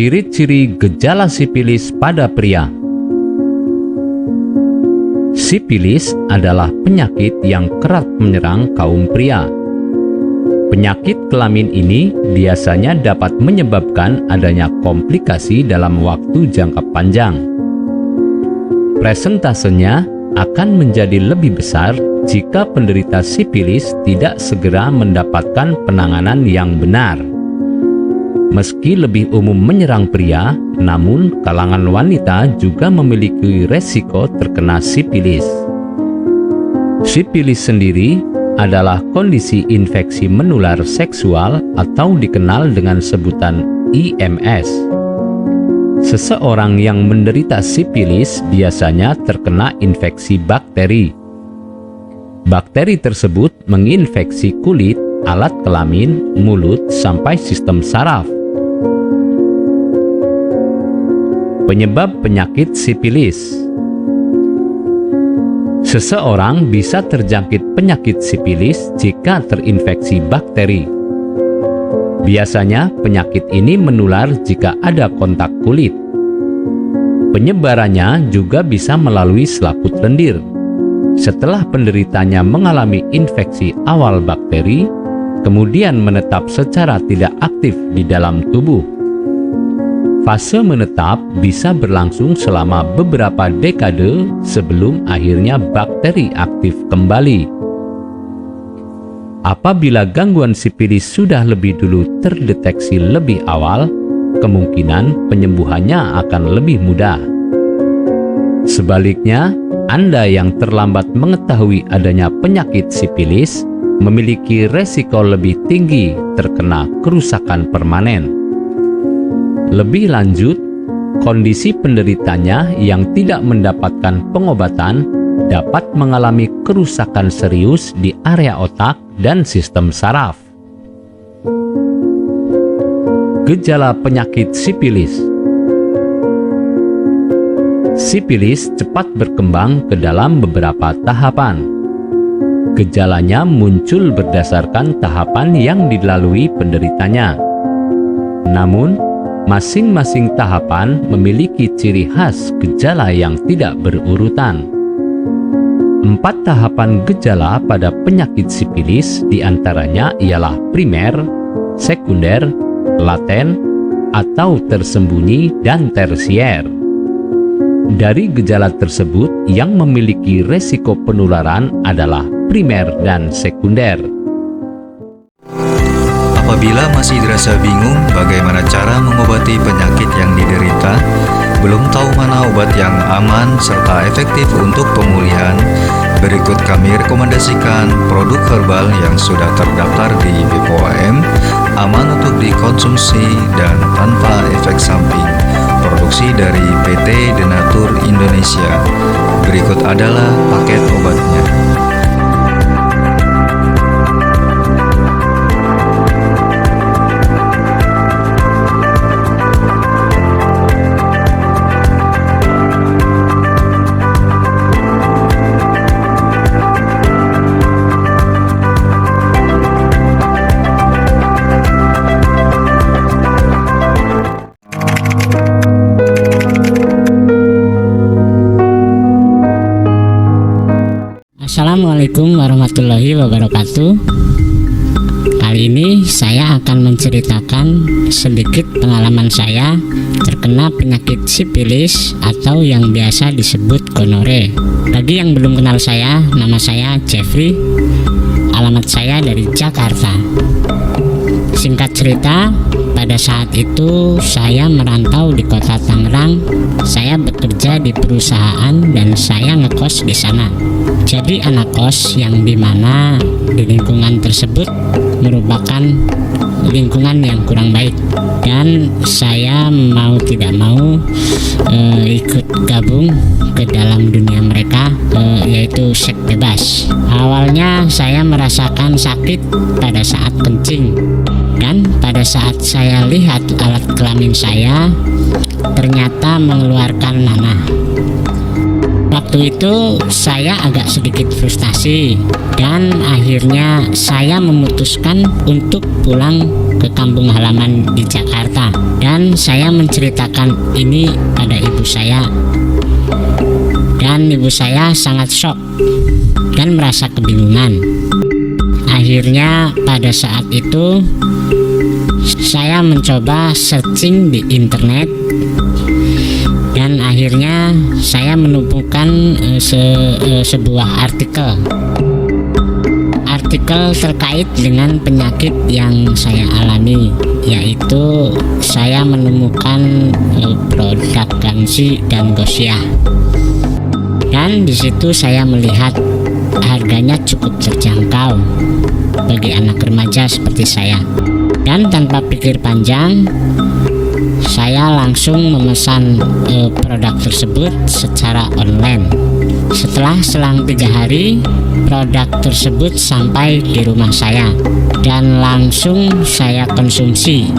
Ciri-ciri gejala sipilis pada pria. Sipilis adalah penyakit yang kerap menyerang kaum pria. Penyakit kelamin ini biasanya dapat menyebabkan adanya komplikasi dalam waktu jangka panjang. Presentasenya akan menjadi lebih besar jika penderita sipilis tidak segera mendapatkan penanganan yang benar. Meski lebih umum menyerang pria, namun kalangan wanita juga memiliki resiko terkena sipilis. Sipilis sendiri adalah kondisi infeksi menular seksual atau dikenal dengan sebutan IMS. Seseorang yang menderita sipilis biasanya terkena infeksi bakteri. Bakteri tersebut menginfeksi kulit, alat kelamin, mulut, sampai sistem saraf. Penyebab penyakit sipilis. Seseorang bisa terjangkit penyakit sipilis jika terinfeksi bakteri. Biasanya penyakit ini menular jika ada kontak kulit. Penyebarannya juga bisa melalui selaput lendir. Setelah penderitanya mengalami infeksi awal bakteri, kemudian menetap secara tidak aktif di dalam tubuh. Fase menetap bisa berlangsung selama beberapa dekade sebelum akhirnya bakteri aktif kembali. Apabila gangguan sipilis sudah lebih dulu terdeteksi lebih awal, kemungkinan penyembuhannya akan lebih mudah. Sebaliknya, Anda yang terlambat mengetahui adanya penyakit sipilis memiliki resiko lebih tinggi terkena kerusakan permanen. Lebih lanjut, kondisi penderitanya yang tidak mendapatkan pengobatan dapat mengalami kerusakan serius di area otak dan sistem saraf. Gejala penyakit sipilis. Sipilis cepat berkembang ke dalam beberapa tahapan. Gejalanya muncul berdasarkan tahapan yang dilalui penderitanya. Namun, masing-masing tahapan memiliki ciri khas gejala yang tidak berurutan. 4 tahapan gejala pada penyakit sipilis diantaranya ialah primer, sekunder, laten, atau tersembunyi, dan tersier. Dari gejala tersebut, yang memiliki resiko penularan adalah primer dan sekunder. Apabila masih dirasa bingung bagaimana cara mengobati penyakit yang diderita, belum tahu mana obat yang aman serta efektif untuk pemulihan, berikut kami rekomendasikan produk herbal yang sudah terdaftar di BPOM, aman untuk dikonsumsi dan tanpa efek samping. Produksi dari PT Denatur Indonesia. Berikut adalah paket obatnya. Assalamualaikum warahmatullahi wabarakatuh. Kali ini saya akan menceritakan sedikit pengalaman saya terkena penyakit sipilis atau yang biasa disebut gonore. Bagi yang belum kenal saya, nama saya Jeffrey. Alamat saya dari Jakarta. Singkat cerita, pada saat itu saya merantau di kota Tangerang. Saya bekerja di perusahaan dan saya ngekos di sana. Jadi anak kos yang dimana di lingkungan tersebut merupakan lingkungan yang kurang baik, dan saya mau tidak mau ikut gabung ke dalam dunia mereka, yaitu seks bebas. Awalnya saya merasakan sakit pada saat kencing, dan pada saat saya lihat alat kelamin saya ternyata mengeluarkan nanah. Waktu itu saya agak sedikit frustasi dan akhirnya saya memutuskan untuk pulang ke kampung halaman di Jakarta, dan saya menceritakan ini pada ibu saya. Dan ibu saya sangat shock dan merasa kebingungan. Akhirnya pada saat itu saya mencoba searching di internet, dan akhirnya saya menemukan sebuah artikel terkait dengan penyakit yang saya alami, yaitu saya menemukan produk Gangsi dan Gosia. Dan di situ saya melihat harganya cukup terjangkau bagi anak remaja seperti saya. Dan tanpa pikir panjang, saya langsung memesan produk tersebut secara online. Setelah selang 3 hari, produk tersebut sampai di rumah saya dan langsung saya konsumsi.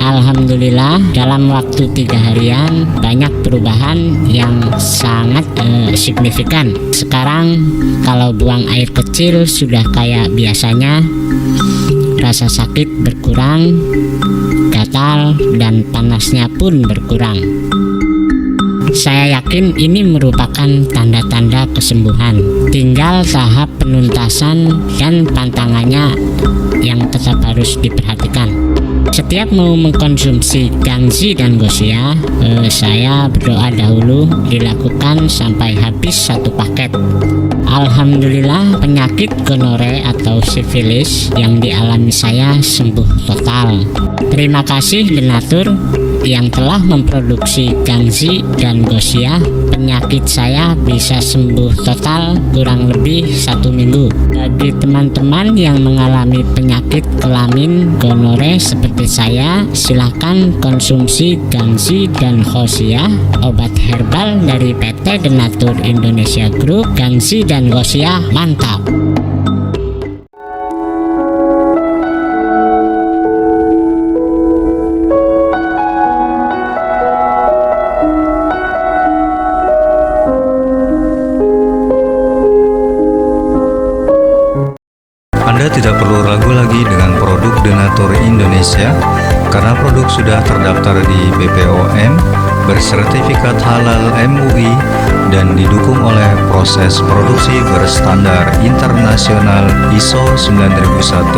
Alhamdulillah, dalam waktu 3 harian banyak perubahan yang sangat signifikan. Sekarang kalau buang air kecil sudah kayak biasanya, rasa sakit berkurang, gatal dan panasnya pun berkurang. Saya yakin ini merupakan tanda-tanda kesembuhan. Tinggal tahap penuntasan dan pantangannya yang tetap harus diperhatikan. Setiap mau mengkonsumsi Gangsi dan Gosia, saya berdoa dahulu dilakukan sampai habis 1 paket. Alhamdulillah, penyakit gonore atau sifilis yang dialami saya sembuh total. Terima kasih Denatur yang telah memproduksi Gangsi dan Gosia. Penyakit saya bisa sembuh total kurang lebih 1 minggu. Bagi teman-teman yang mengalami penyakit kelamin gonore seperti saya, silahkan konsumsi Gangsi dan Gosia, obat herbal dari PT Denatur Indonesia Group. Gangsi dan Gosia mantap. Anda tidak perlu ragu lagi dengan produk Denatur Indonesia karena produk sudah terdaftar di BPOM, bersertifikat halal MUI, dan didukung oleh proses produksi berstandar internasional ISO 9001,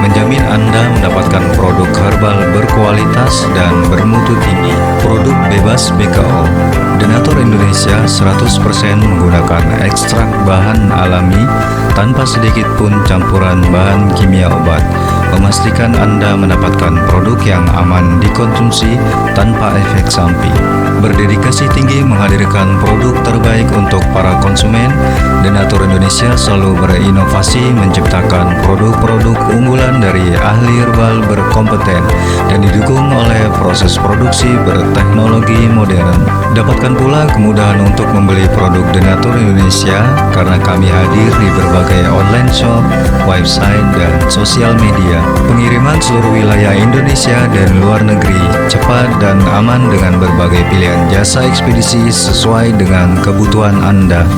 menjamin Anda mendapatkan produk herbal berkualitas dan bermutu tinggi. Produk bebas BKO. Denatur Indonesia 100% menggunakan ekstrak bahan alami tanpa sedikit pun campuran bahan kimia obat, memastikan Anda mendapatkan produk yang aman dikonsumsi tanpa efek samping. Berdedikasi tinggi menghadirkan produk terbaik untuk para konsumen, Denatur Indonesia selalu berinovasi menciptakan produk-produk unggulan dari ahli herbal berkompeten dan didukung oleh proses produksi berteknologi modern. Dapatkan pula kemudahan untuk membeli produk Denatur Indonesia karena kami hadir di berbagai online shop, website, dan sosial media. Pengiriman seluruh wilayah Indonesia dan luar negeri cepat dan aman dengan berbagai pilihan jasa ekspedisi sesuai dengan kebutuhan Anda.